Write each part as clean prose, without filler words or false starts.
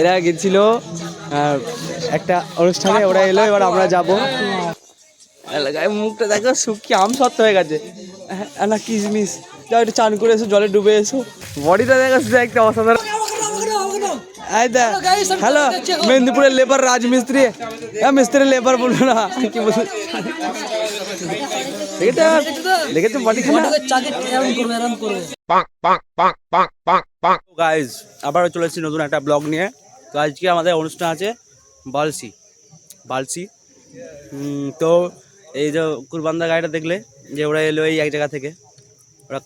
এরা গেছিল একটা অনুষ্ঠানে, ওরা এলো, এবার আমরা যাবো। মুখটা দেখো শুকিয়ে আম সত্য হয়ে গেছে না, কিশমিশ। যাও একটু চান করে এসো, জলে ডুবে এসো। বডিটা দেখো একটা অসাধারণ। হ্যালো, মেদিনীপুরের লেবার রাজমিস্ত্রি, মিস্ত্রি লেবার বলবো না, কি বলবো, দেখেছো বডি খানা। গাইজ আবারও চলে এসেছি নতুন একটা ব্লগ নিয়ে। তো আজকে আমাদের অনুষ্ঠান আছে বালসি। তো এই যে কুরবানদা গাড়িটা দেখলে, যে ওরা এলো এই এক জায়গা থেকে, ওরা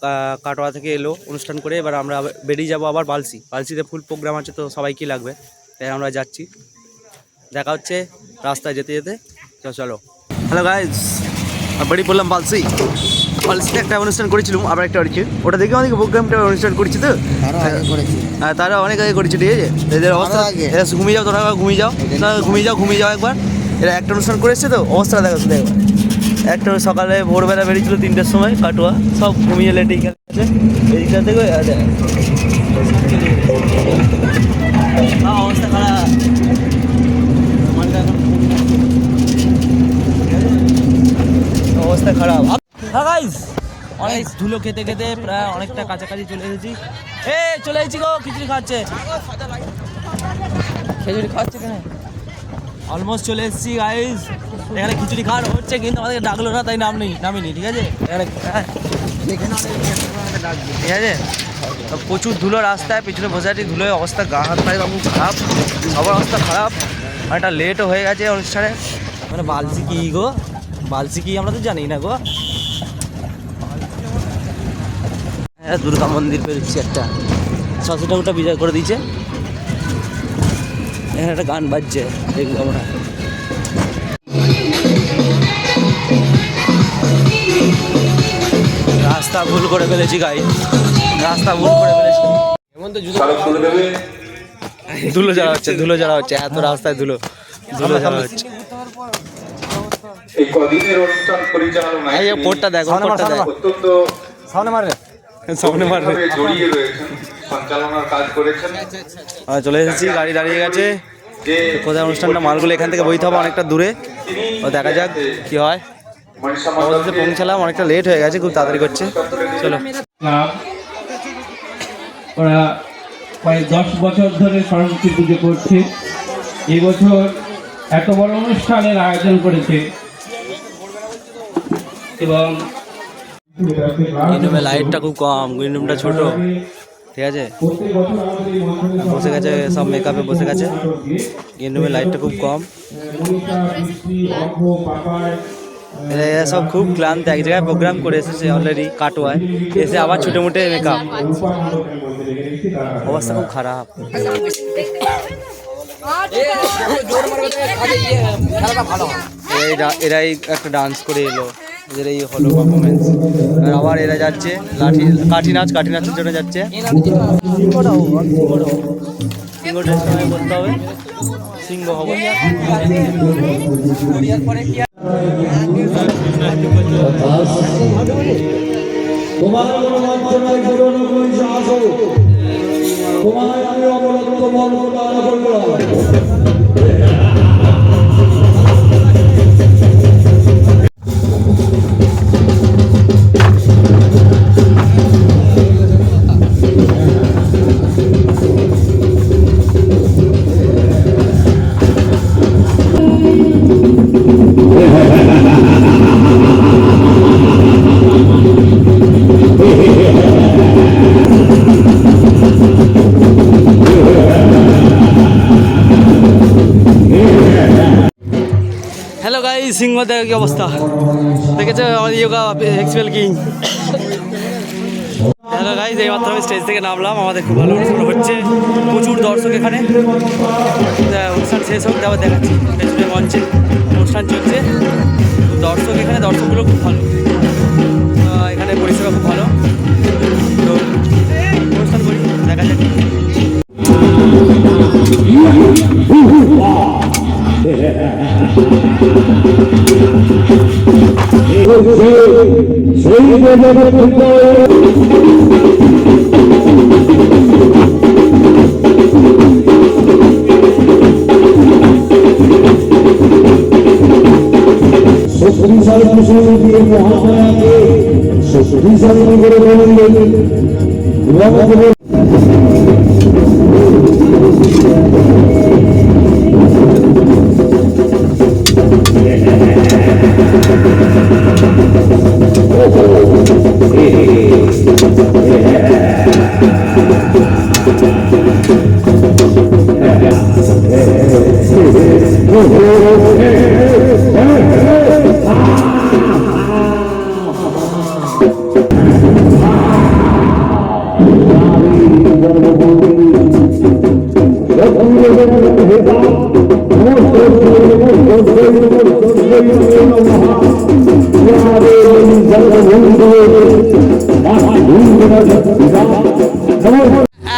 কাটোয়া থেকে এলো অনুষ্ঠান করে। এবার আমরা বেরিয়ে যাবো আবার বালসিতে ফুল প্রোগ্রাম আছে, তো সবাইকেই লাগবে, তাই আমরা যাচ্ছি। দেখা হচ্ছে রাস্তায় যেতে যেতে। চলো। হ্যালো গাইজ, বেরিয়ে পড়লাম বালসিতে একটা অনুষ্ঠান করেছিলাম, আবার একটা হচ্ছে ওটা দেখে আমাদেরকে প্রোগ্রামটা অনুষ্ঠান করেছি। তো হ্যাঁ, তারা অনেক আগে করেছে, ঠিক আছে। এদের অবস্থা ঘুমিয়ে যাও, তোরা ঘুমিয়ে যাও একবার। এরা একটা অনুষ্ঠান করেছে, তো অবস্থাটা দেখা শুধু একবার। একটা সকালে ভোরবেলা বেরিয়েছিল 3টের সময়, কাটোয়া, সব ঘুমিয়ে লেটেই গেছে। এইটা দেখো অবস্থা খারাপ, অবস্থা খারাপ। অনেক ধুলো খেতে খেতে প্রায় অনেকটা কাছাকাছি চলে এসেছি। চলে এসেছি গো, খিচুড়ি খাচ্ছে কেন? অলমোস্ট চলে এসেছি গাইজ। এখানে খিচুড়ি খাওয়ানো হচ্ছে, কিন্তু আমাদেরকে ডাকলো না, তাই নামিনি, ঠিক আছে। ঠিক আছে, প্রচুর ধুলো রাস্তায়, পিছনে বসে আছি, ধুলোয় অবস্থা, গা হাত পায়ে খুব খারাপ, সবার অবস্থা খারাপ। অনেকটা লেটও হয়ে গেছে অনুষ্ঠানে। মানে বালসি কি আমরা তো জানি না গো। হ্যাঁ, দুর্গা মন্দির পেরোচ্ছি একটা, সরস্বতী ঠাকুরটা বিজয় করে দিয়েছে। এখানে একটা গান বাজছে, দেখবো আমরা। রাস্তা ভুল করে ফেলেছি গাই, ধুলো জ্বালা হচ্ছে এত রাস্তায় ধুলো জ্বালা হচ্ছে। এই পোটটা দেখো, সামনে মারবে চলে এসেছি, গাড়ি দাঁড়িয়ে গেছে। কোথায় অনুষ্ঠানটা, মালগুলো এখান থেকে বইতে হবে অনেকটা দূরে। দেখা যাক কি হয়। অবশেষে পৌঁছালাম, অনেকটা লেট হয়ে গেছে, খুব তাড়াতাড়ি করছে। চলো। ওরা প্রায় 10 বছর ধরে সরস্বতী পুজো করছে। এবছর এত বড় অনুষ্ঠানের আয়োজন করেছে এবং লাইটটা খুব কম, গ্রিন রুমটা ছোট, ঠিক আছে। বসে গেছে সব, মেকআপে বসে গেছে। গ্রিন রুমের লাইটটা খুব কম। এরা সব খুব ক্লান্ত, এক জায়গায় প্রোগ্রাম করে এসেছে অলরেডি কাটোয়ায়, এসে আবার ছোটো মোটে মেকআপ, অবস্থা খুব খারাপ। এরাই একটা ডান্স করে এলো, এদের এই হলো পারফরমেন্স। আবার এরা যাচ্ছে কাঠি নাচের জন্য যাচ্ছে। সিংহটার সময় বলতে হবে, সিংহ হবো। তোমার আমি অবলম্ব সিংহ দেখো কি অবস্থা, দেখেছো আমাদের yoga expel king. Hello guys, এই মাত্র আমি স্টেজ থেকে নামলাম, আমাদের খুব ভালো অনুষ্ঠান হচ্ছে, প্রচুর দর্শক এখানে। অনুষ্ঠান শেষ হোক, তারপর দেখাচ্ছি। পেছনে মঞ্চে অনুষ্ঠান চলছে, দর্শক এখানে, দর্শকগুলো খুব ভালো, এখানে পরিষেবা খুব ভালো। তো অনুষ্ঠান করি, দেখা যাক। শহীদের শক্তিশালী কুশল দিয়ে মহামায়াকে শক্তিশালী করে বললেন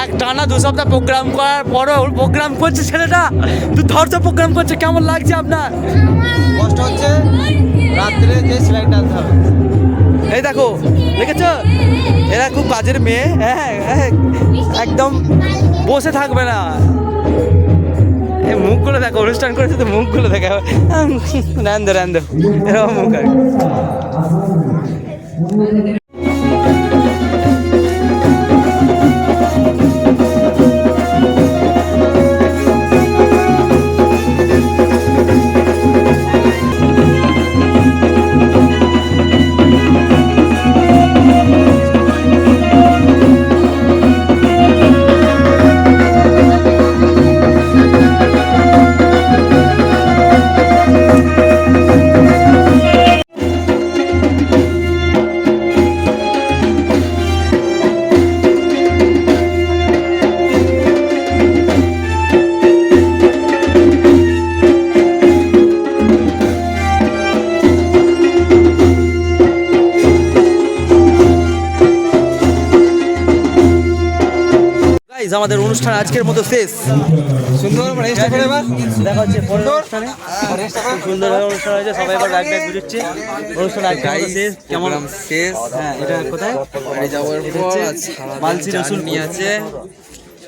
এক টানা 2 সপ্তাহ প্রোগ্রাম করার পরও প্রোগ্রাম করছে ছেলেটা, তুই ধৈর্য প্রোগ্রাম করছে, কেমন লাগছে আপনার? কষ্ট হচ্ছে, রাত্রে যে সেলাই টানতে হবে। এই দেখো, দেখেছো এরা খুব কাজের মেয়ে, হ্যাঁ হ্যাঁ, একদম বসে থাকবে না। এই মুখগুলো দেখো, অনুষ্ঠান করেছে তো মুখগুলো দেখো, র্যান্দো র্যান্দো এরকম মুখ আর কি। আমাদের অনুষ্ঠান আজকের মতো শেষ। সুন্দর রেস্ট করে এবার দেখা হচ্ছে পরের অনুষ্ঠানে। সুন্দরভাবে অনুষ্ঠান হয়েছে, সবাই এবার ব্যাগ ব্যাগ বুঝছে। অনুষ্ঠান আজকের মতো শেষ। কেমন শেষ? হ্যাঁ, এটা কোথায়? বাড়ি যাওয়ার এটা পর হচ্ছে মালসি রসুল নিয়ে আছে,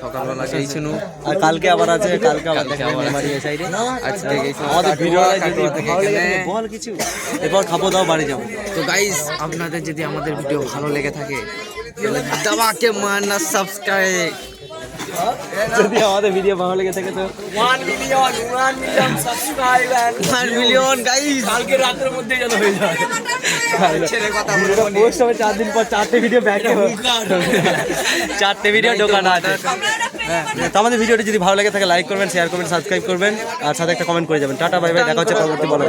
সকালবেলা গেছিল, আর কালকে আবার আছে, কালকে আবার দেখা হবে বাড়ি এই সাইডে। আজকে গেছিল আমাদের ভিডিওটা যদি কাটোয়া থেকে ভালো লেগে এখানে। থাকে বল কিছু, এরপর খাবো দাও বাড়ি যাবো। তো গাইস, আপনাদের যদি আমাদের ভিডিও ভালো লেগে থাকে তাহলে দাবাকে মারনা সাবস্ক্রাইব। যদি আমাদের ভিডিও ভালো লেগে থাকে তো 1 মিলিয়ন সাবস্ক্রাইবার, 1 মিলিয়ন গাইস কালকে রাতের মধ্যে যেন হয়ে যায়। ছেলে কথা বলবো না। পোস্ট হবে 4 দিন পর, 4টে ভিডিও ব্যাকে হবে, 4টে ভিডিও ঢোকানো আছে। হ্যাঁ, তো আমাদের ভিডিওটি যদি ভালো লেগে থাকে লাইক করবেন, শেয়ার করবেন, সাবস্ক্রাইব করবেন, আর সাথে একটা কমেন্ট করে যাবেন। টাটা বাই বাই, দেখা হচ্ছে পরবর্তী বলা।